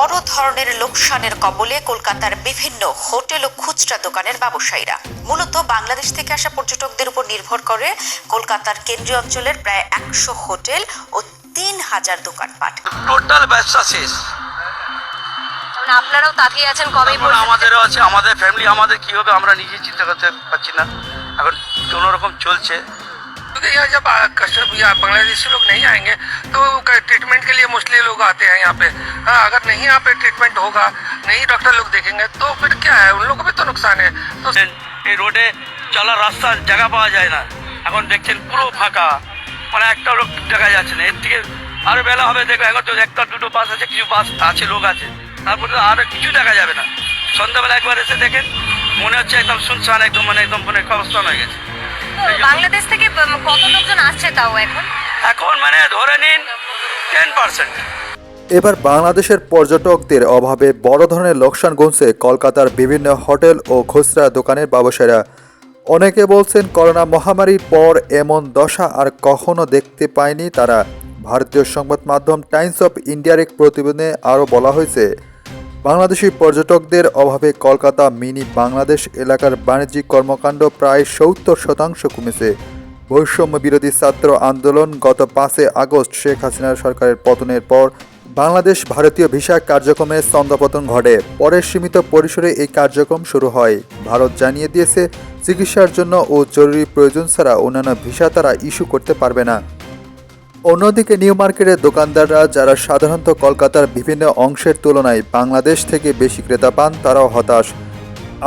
বড় ধরনের লোকসানের কবলে কলকাতার বিভিন্ন হোটেল ও খুচরা দোকানের ব্যবসায়ীরা। মূলত বাংলাদেশ থেকে আসা পর্যটকদের উপর নির্ভর করে কলকাতার কেন্দ্রীয় অঞ্চলের প্রায় 100 হোটেল ও 3000 দোকানপাট। টোটাল ব্যবসা শেষ। আপনারাও তাকিয়ে আছেন কবে? আমাদেরও আছে, আমাদের ফ্যামিলি, আমাদের কি হবে আমরা নিজে চিন্তা করতে পারছি না। এখন কোনো রকম চলছে। क्योंकि यहाँ जब यहाँ बांग्लादेशी लोग नहीं आएंगे तो ट्रीटमेंट के लिए मोस्टली लोग आते हैं यहाँ पे। हाँ, अगर नहीं यहाँ पे ट्रीटमेंट होगा, नहीं डॉक्टर लोग देखेंगे तो फिर क्या है, उन लोगों को भी तो नुकसान है। तो এই রোডে চলার রাস্তার জায়গা পাওয়া যায় না, এখন দেখছেন পুরো ফাঁকা, মানে একটা লোক দেখা যাচ্ছে না। এর থেকে আরো বেলা হবে দেখবে, এখন তো একটা দুটো বাস আছে, কিছু বাস আছে, লোক আছে, তারপরে আরো কিছু দেখা যাবে না। সন্ধ্যাবেলা একবার এসে দেখেন মনে হচ্ছে একদম শুনশান, একদম মানে অবস্থান হয়ে গেছে। বাংলাদেশ থেকে কত লোকজন আসছে তাও এখন মানে ধরে নিন 10%। এবার বাংলাদেশের পর্যটকদের অভাবে বড় ধরনের লোকসান গুনছে কলকাতার বিভিন্ন হোটেল ও খুচরা দোকানের ব্যবসায়ীরা। অনেকে বলছেন করোনা মহামারীর পর এমন দশা আর কখনো দেখতে পায়নি তারা। ভারতীয় সংবাদ মাধ্যম টাইমস অফ ইন্ডিয়ার এক প্রতিবেদনে আরও বলা হয়েছে, বাংলাদেশি পর্যটকদের অভাবে কলকাতা মিনি বাংলাদেশ এলাকার বাণিজ্যিক কর্মকাণ্ড প্রায় 70% কমেছে। বৈষম্য বিরোধী ছাত্র আন্দোলন গত 5 আগস্ট শেখ হাসিনার সরকারের পতনের পর বাংলাদেশ ভারতীয় ভিসা কার্যক্রমে ছন্দপতন ঘটে। পরে সীমিত পরিসরে এই কার্যক্রম শুরু হয়। ভারত জানিয়ে দিয়েছে চিকিৎসার জন্য ও জরুরি প্রয়োজন ছাড়া অন্যান্য ভিসা তারা ইস্যু করতে পারবে না। অন্যদিকে নিউ মার্কেটের দোকানদাররা যারা সাধারণত কলকাতার বিভিন্ন অংশের তুলনায় বাংলাদেশ থেকে বেশি ক্রেতা পান, তারাও হতাশ।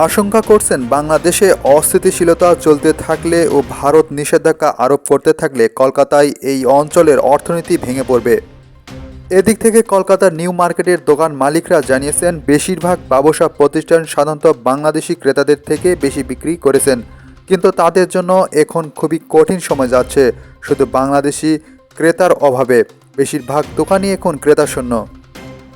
আশঙ্কা করছেন বাংলাদেশে অস্থিতিশীলতা চলতে থাকলে ও ভারত নিষেধাজ্ঞা আরোপ করতে থাকলে কলকাতায় এই অঞ্চলের অর্থনীতি ভেঙে পড়বে। এদিক থেকে কলকাতার নিউ মার্কেটের দোকান মালিকরা জানিয়েছেন, বেশিরভাগ ব্যবসা প্রতিষ্ঠান সাধারণত বাংলাদেশি ক্রেতাদের থেকে বেশি বিক্রি করেছেন, কিন্তু তাদের জন্য এখন খুবই কঠিন সময় যাচ্ছে শুধু বাংলাদেশি ক্রেতার অভাবে। বেশিরভাগ দোকানই এখন ক্রেতাশূন্য।